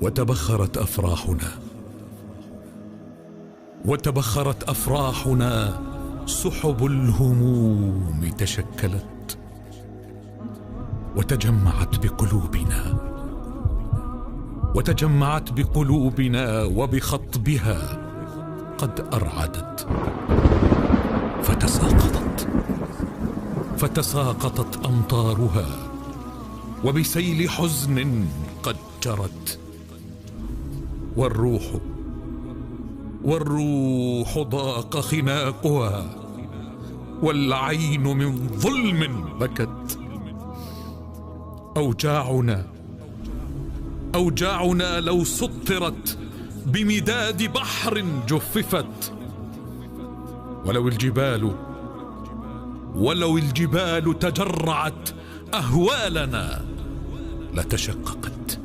وتبخرت أفراحنا، وتبخرت أفراحنا، سحب الهموم تشكلت وتجمعت بقلوبنا، وتجمعت بقلوبنا وبخطبها قد أرعدت، فتساقطت أمطارها، وبسيل حزن قد جرت. والروح ضاق خناقها، والعين من ظلم بكت. أوجاعنا لو سطرت بمداد بحر جففت، ولو الجبال تجرعت أهوالنا لتشققت.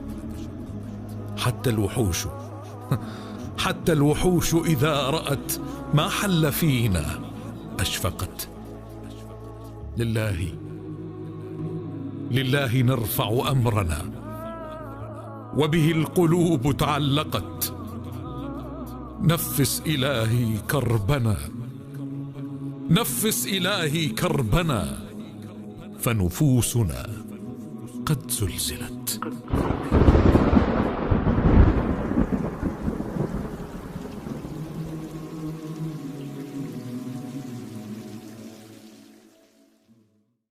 حتى الوحوش إذا رأت ما حل فينا أشفقت. لله نرفع أمرنا، وبه القلوب تعلقت. نفس إلهي كربنا، فنفوسنا قد زلزلت.